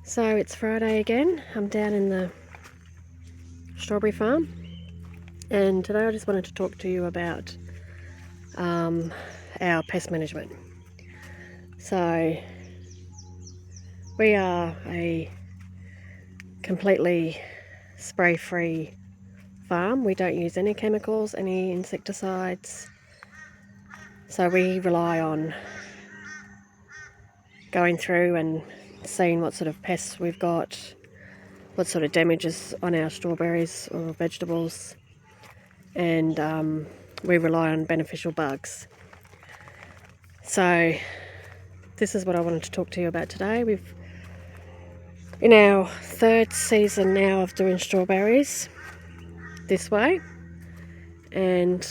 So it's Friday again. I'm down in the strawberry farm, and today I just wanted to talk to you about our pest management. So we are a completely spray-free farm. We don't use any chemicals, any insecticides. So we rely on going through and seeing what sort of pests we've got, what sort of damages on our strawberries or vegetables, and we rely on beneficial bugs. So this is what I wanted to talk to you about today. We've in our third season now of doing strawberries this way, and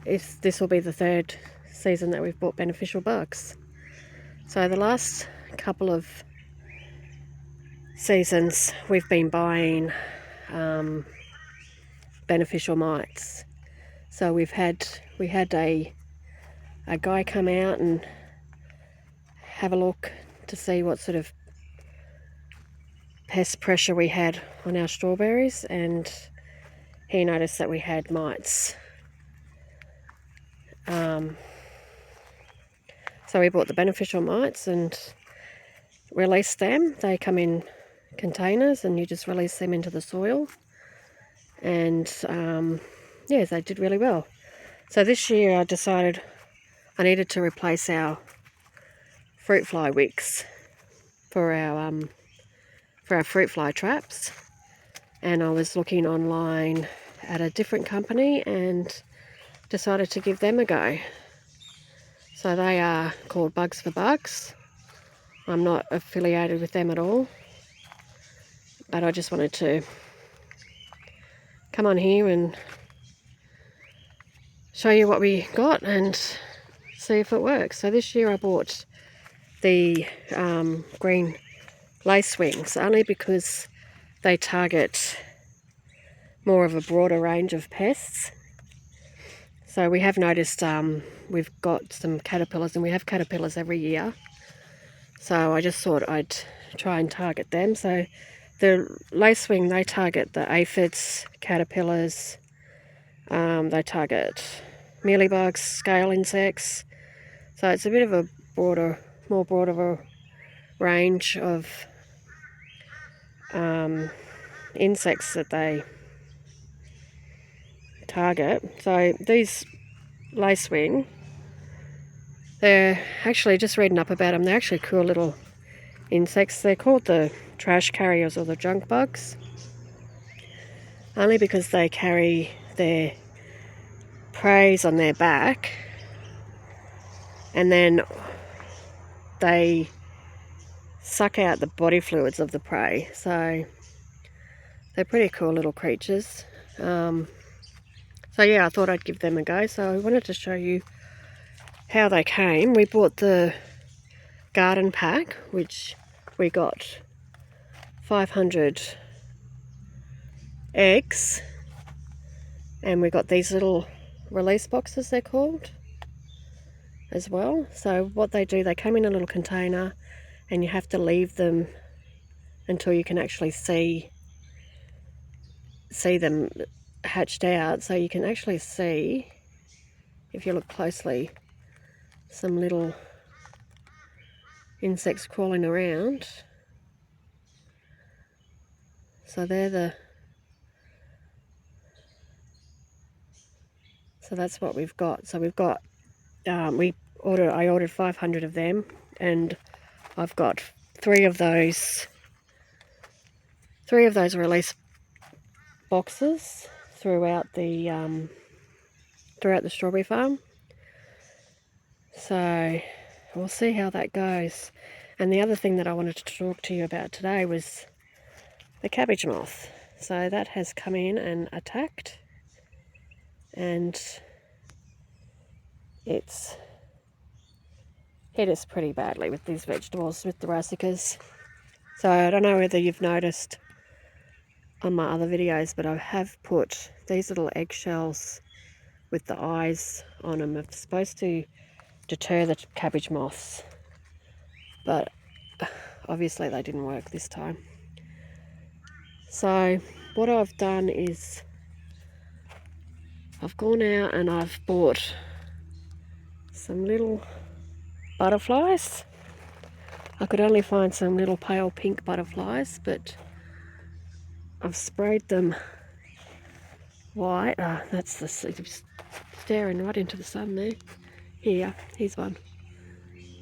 this will be the third season that we've bought beneficial bugs. So the last couple of seasons we've been buying beneficial mites. So we had a guy come out and have a look to see what sort of pest pressure we had on our strawberries, and he noticed that we had mites. So we bought the beneficial mites and released them. They come in containers and you just release them into the soil, and yeah, they did really well. So this year I decided I needed to replace our fruit fly wicks for our fruit fly traps, and I was looking online at a different company and decided to give them a go. So they are called Bugs for Bugs. I'm not affiliated with them at all, but I just wanted to come on here and show you what we got and see if it works. So this year I bought the green lace wings only because they target more of a broader range of pests. So we have noticed we've got some caterpillars, and we have caterpillars every year. So I just thought I'd try and target them. So the lacewing, they target the aphids, caterpillars, they target mealybugs, scale insects. So it's a bit of a more broader range of insects that they target. So these lacewing, they're actually, just reading up about them, they're actually cool little insects. They're called the trash carriers or the junk bugs, only because they carry their prey on their back and then they suck out the body fluids of the prey. So they're pretty cool little creatures. So yeah, I thought I'd give them a go. So I wanted to show you how they came. We bought the garden pack, which we got 500 eggs, and we got these little release boxes, they're called, as well. So what they do, they come in a little container and you have to leave them until you can actually see them hatched out. So you can actually see, if you look closely, some little insects crawling around. So so that's what we've got. So we've got I ordered 500 of them, and I've got three of those release boxes throughout the strawberry farm. So we'll see how that goes. And the other thing that I wanted to talk to you about today was the cabbage moth. So that has come in and attacked, and it's hit us pretty badly with these vegetables, with the brassicas. So I don't know whether you've noticed on my other videos, but I have put these little eggshells with the eyes on them. It's supposed to deter the cabbage moths, but obviously they didn't work this time. So what I've done is I've gone out and I've bought some little butterflies. I could only find some little pale pink butterflies, but I've sprayed them white. That's staring right into the sun there. Here's one.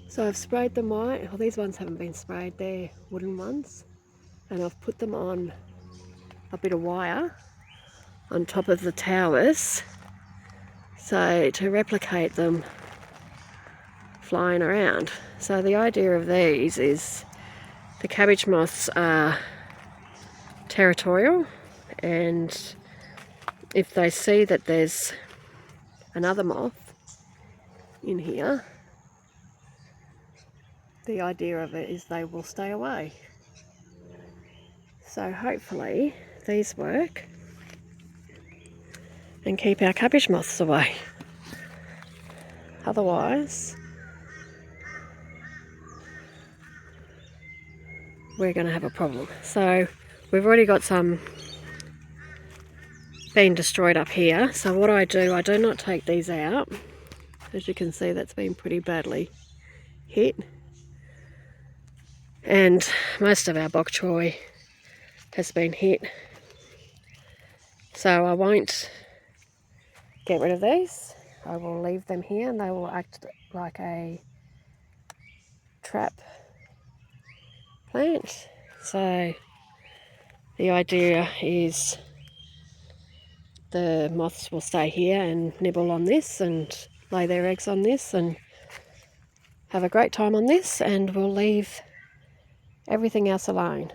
So I've sprayed them white. Well, these ones haven't been sprayed, they're wooden ones. And I've put them on a bit of wire on top of the towers, so to replicate them flying around. So the idea of these is the cabbage moths are territorial, and if they see that there's another moth in here, the idea of it is they will stay away. So hopefully these work and keep our cabbage moths away. Otherwise, we're going to have a problem. So we've already got some being destroyed up here. So what I do not take these out. As you can see, that's been pretty badly hit. And most of our bok choy has been hit. So I won't get rid of these. I will leave them here and they will act like a trap plant. So the idea is the moths will stay here and nibble on this and lay their eggs on this and have a great time on this, and we'll leave everything else alone.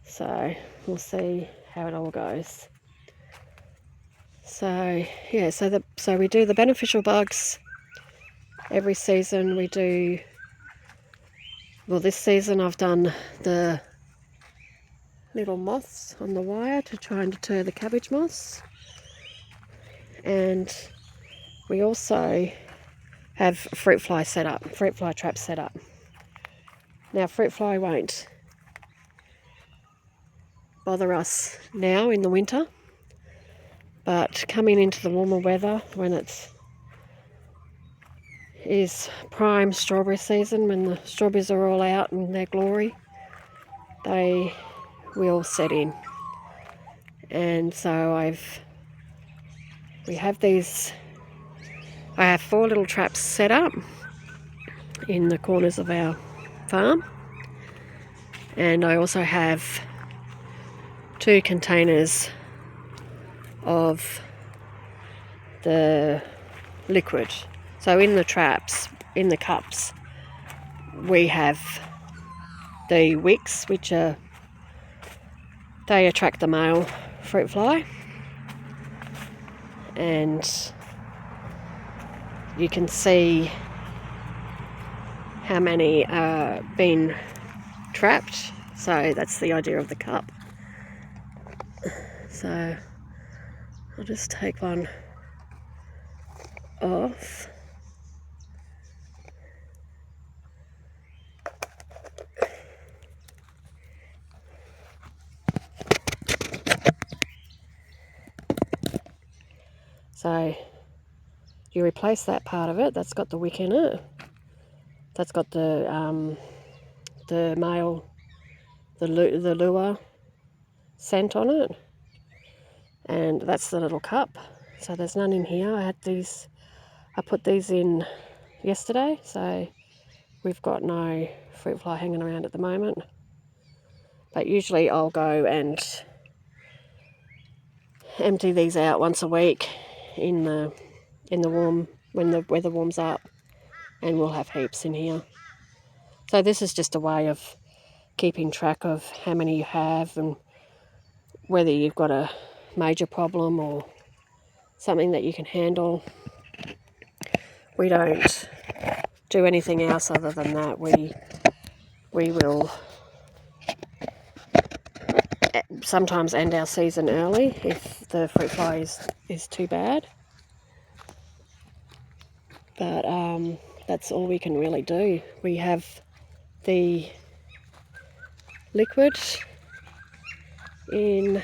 So we'll see how it all goes. So yeah, so we do the beneficial bugs every season. We do, well, this season I've done the little moths on the wire to try and deter the cabbage moths, and we also have fruit fly traps set up. Now fruit fly won't bother us now in the winter, but coming into the warmer weather, when is prime strawberry season, when the strawberries are all out in their glory, they will set in. And so we have these, I have 4 little traps set up in the corners of our farm, and I also have 2 containers of the liquid. So in the traps, in the cups, we have the wicks, which they attract the male fruit fly, and you can see how many are being trapped. So that's the idea of the cup. So I'll just take one off. So you replace that part of it, that's got the wick in it, that's got the male, the lure scent on it, and that's the little cup. So there's none in here. I put these in yesterday, so we've got no fruit fly hanging around at the moment. But usually I'll go and empty these out once a week in the warm, when the weather warms up, and we'll have heaps in here. So this is just a way of keeping track of how many you have and whether you've got a major problem or something that you can handle. We don't do anything else other than that. We will sometimes end our season early if the fruit fly is too bad. But that's all we can really do. We have the liquid in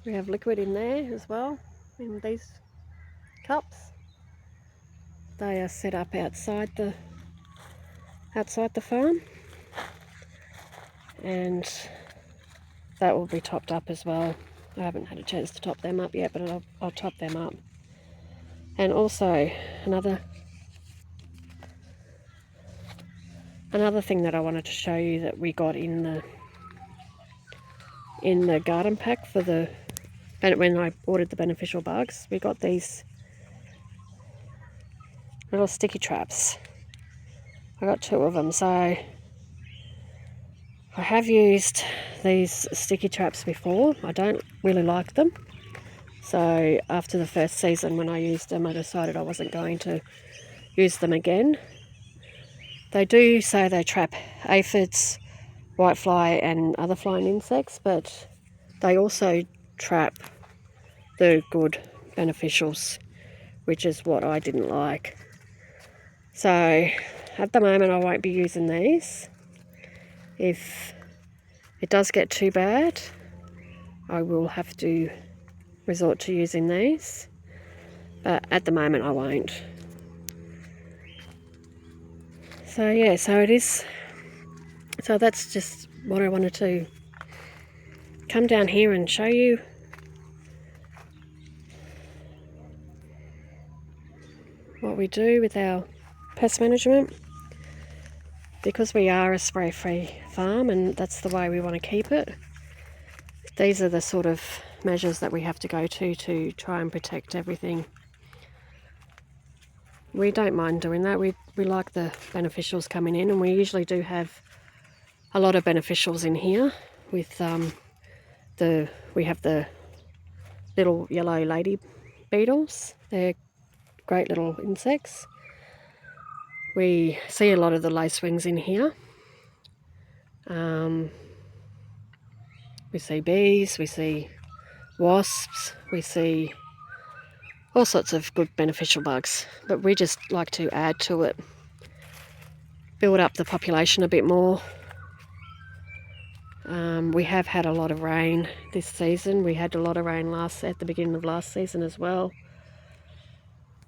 we have liquid in there as well, in these cups. They are set up outside the farm, and that will be topped up as well. I haven't had a chance to top them up yet, but I'll top them up. And also another thing that I wanted to show you that we got in the garden pack for when I ordered the beneficial bugs, we got these little sticky traps. I got 2 of them, so I have used these sticky traps before. I don't really like them. So after the first season when I used them, I decided I wasn't going to use them again. They do say they trap aphids, whitefly and other flying insects, but they also trap the good beneficials, which is what I didn't like. So at the moment I won't be using these. If it does get too bad, I will have to resort to using these, but at the moment I won't. So yeah, so it is. So that's just what I wanted to come down here and show you. What we do with our pest management, because we are a spray-free farm and that's the way we want to keep it. These are the sort of measures that we have to go to try and protect everything. We don't mind doing that. We like the beneficials coming in, and we usually do have a lot of beneficials in here. With we have the little yellow lady beetles. They're great little insects. We see a lot of the lacewings in here. We see bees, we see wasps, we see all sorts of good beneficial bugs, but we just like to add to it, build up the population a bit more. We have had a lot of rain this season. We had a lot of rain at the beginning of last season as well.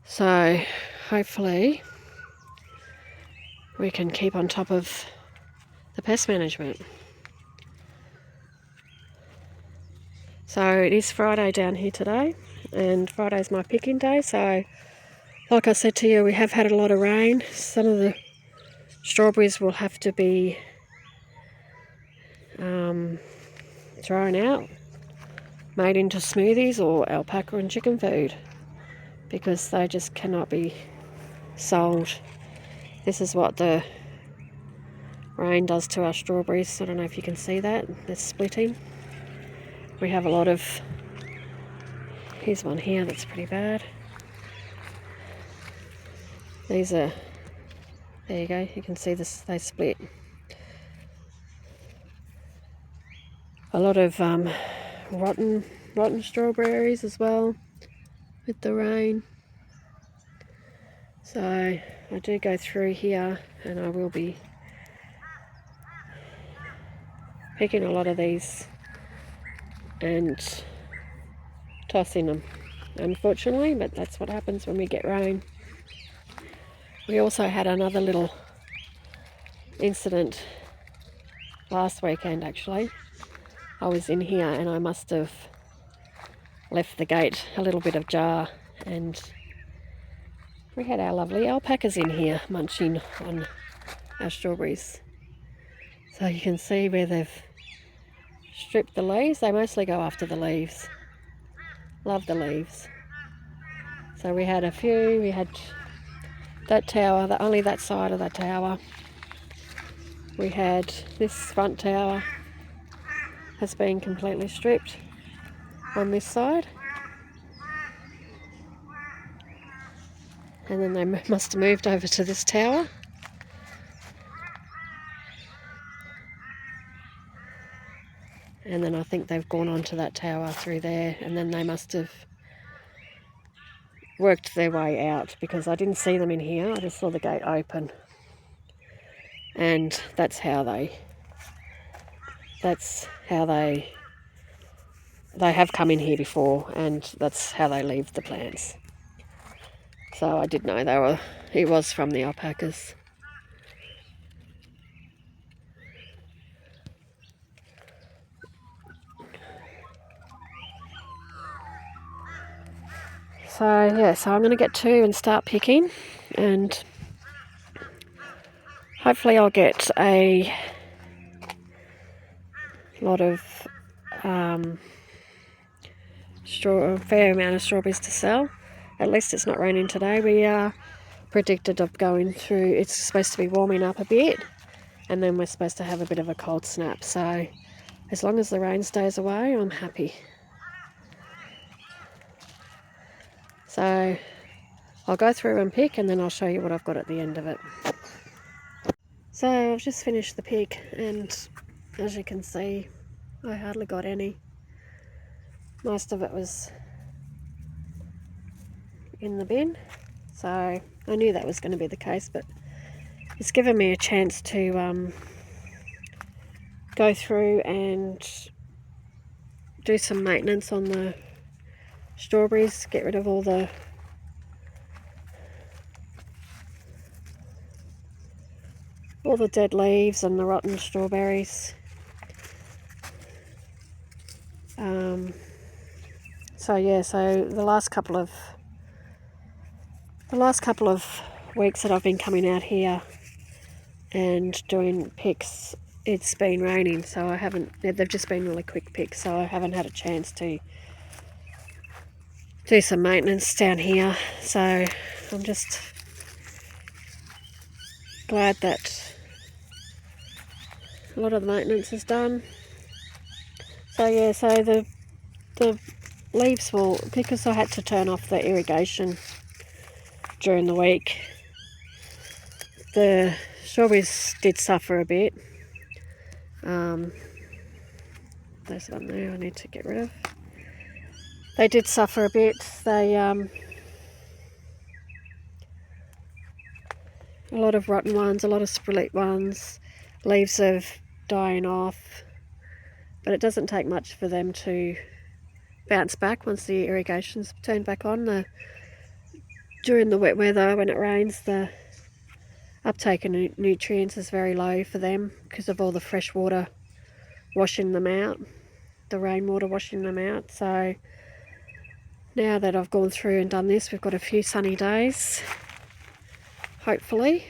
So hopefully we can keep on top of the pest management. So it is Friday down here today, and Friday's my picking day. So like I said to you, we have had a lot of rain. Some of the strawberries will have to be thrown out, made into smoothies or alpaca and chicken food, because they just cannot be sold. This is what the rain does to our strawberries. I don't know if you can see that. They're splitting. We have a lot of... Here's one here that's pretty bad. These are... There you go. You can see this. They split. A lot of rotten strawberries as well with the rain. So I do go through here, and I will be picking a lot of these and tossing them, unfortunately, but that's what happens when we get rain. We also had another little incident last weekend, actually. I was in here and I must have left the gate a little bit ajar, and we had our lovely alpacas in here munching on our strawberries. So you can see where they've stripped the leaves. They mostly go after the leaves. Love the leaves. So we had a few. We had that tower, only that side of the tower. We had this front tower has been completely stripped on this side. And then they must have moved over to this tower. And then I think they've gone onto that tower through there, and then they must have worked their way out, because I didn't see them in here. I just saw the gate open, and that's how they have come in here before, and that's how they leave the plants. So I did know it was from the alpacas. So yeah, so I'm going to get to and start picking, and hopefully I'll get a lot of a fair amount of strawberries to sell. At least it's not raining today. We are predicted of going through, it's supposed to be warming up a bit, and then we're supposed to have a bit of a cold snap. So as long as the rain stays away, I'm happy. So I'll go through and pick, and then I'll show you what I've got at the end of it. So I've just finished the pick, and as you can see, I hardly got any. Most of it was in the bin, so I knew that was going to be the case, but it's given me a chance to go through and do some maintenance on the strawberries, get rid of all the dead leaves and the rotten strawberries. So yeah, so the last couple of weeks that I've been coming out here and doing picks, it's been raining, so they've just been really quick picks, so I haven't had a chance to do some maintenance down here. So I'm just glad that a lot of the maintenance is done. So yeah, so the leaves will, because I had to turn off the irrigation during the week, the strawberries did suffer a bit. There's one there I need to get rid of. They did suffer a bit. They a lot of rotten ones, a lot of split ones, leaves are dying off, but it doesn't take much for them to bounce back once the irrigation's turned back on. During the wet weather, when it rains, the uptake of nutrients is very low for them because of all the fresh water washing them out, the rainwater washing them out. So now that I've gone through and done this, we've got a few sunny days, hopefully,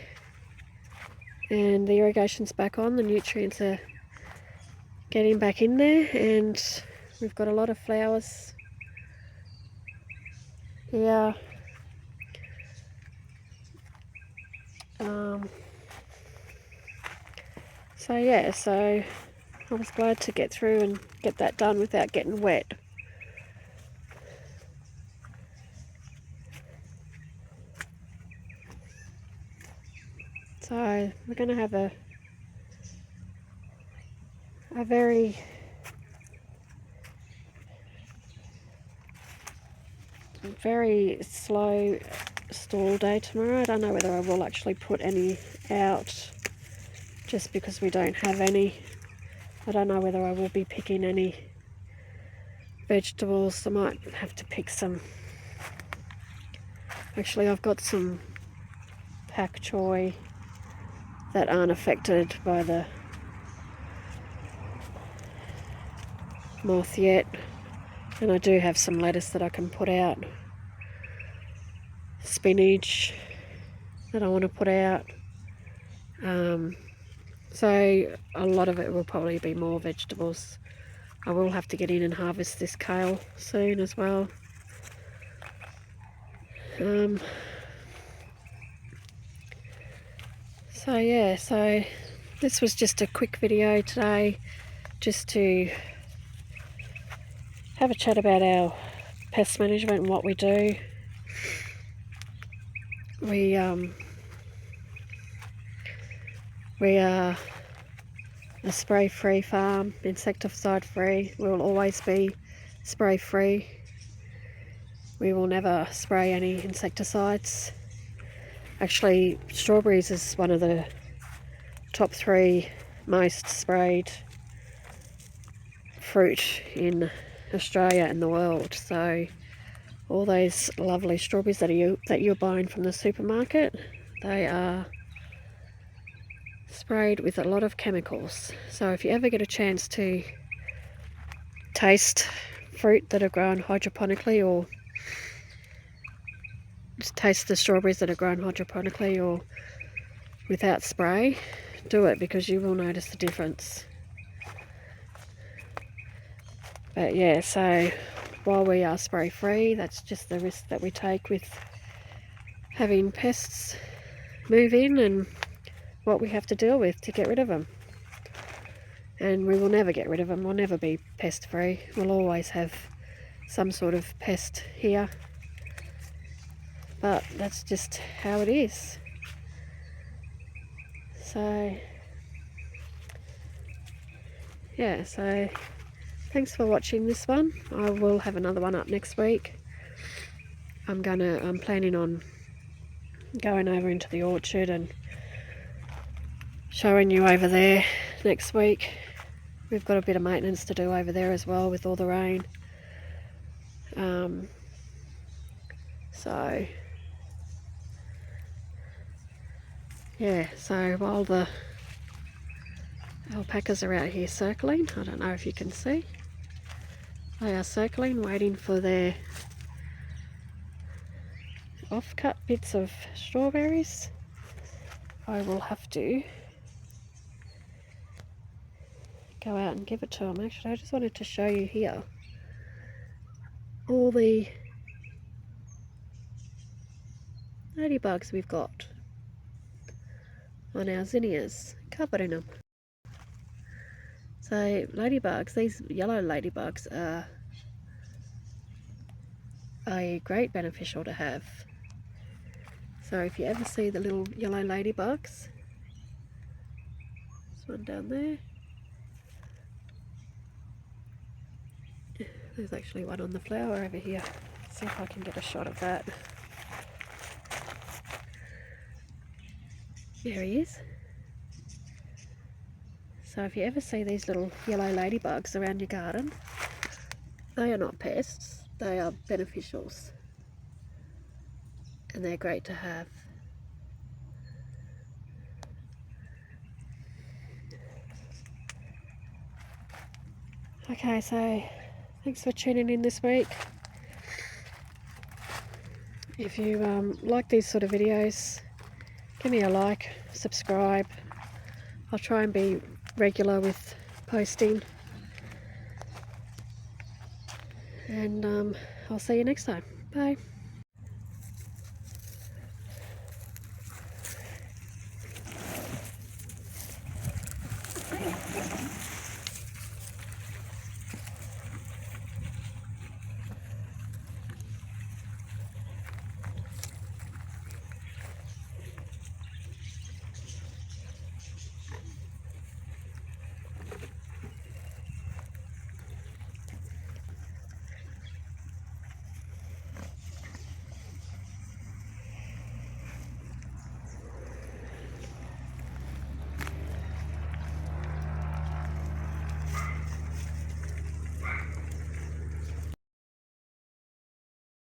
and the irrigation's back on, the nutrients are getting back in there, and we've got a lot of flowers here. So yeah, so I was glad to get through and get that done without getting wet. So we're going to have a very slow stall day tomorrow. I don't know whether I will actually put any out, just because we don't have any. I don't know whether I will be picking any vegetables. I might have to pick some. Actually, I've got some pak choi that aren't affected by the moth yet, and I do have some lettuce that I can put out, spinach that I want to put out. So a lot of it will probably be more vegetables. I will have to get in and harvest this kale soon as well. So yeah, so this was just a quick video today, just to have a chat about our pest management and what we do. We are a spray-free farm, insecticide-free. We will always be spray-free. We will never spray any insecticides. Actually, strawberries is one of the top 3 most sprayed fruit in Australia and the world. So all those lovely strawberries that you're buying from the supermarket, they are sprayed with a lot of chemicals. So if you ever get a chance to taste fruit that are grown hydroponically, or just taste the strawberries that are grown hydroponically or without spray, do it, because you will notice the difference. But yeah, so while we are spray free, that's just the risk that we take with having pests move in and what we have to deal with to get rid of them. And we will never get rid of them. We'll never be pest free. We'll always have some sort of pest here. But that's just how it is. So yeah, so thanks for watching this one. I will have another one up next week. I'm planning on going over into the orchard and showing you over there next week. We've got a bit of maintenance to do over there as well with all the rain. So yeah, so while the alpacas are out here circling, I don't know if you can see, they are circling waiting for their off-cut bits of strawberries. I will have to go out and give it to them. Actually, I just wanted to show you here all the ladybugs we've got on our zinnias, covered in them. So ladybugs, these yellow ladybugs are a great beneficial to have. So if you ever see the little yellow ladybugs, there's one down there. There's actually one on the flower over here. Let's see if I can get a shot of that. There he is. So if you ever see these little yellow ladybugs around your garden, they are not pests, they are beneficials. And they're great to have. Okay, so thanks for tuning in this week. If you like these sort of videos, give me a like, subscribe. I'll try and be regular with posting. And I'll see you next time. Bye.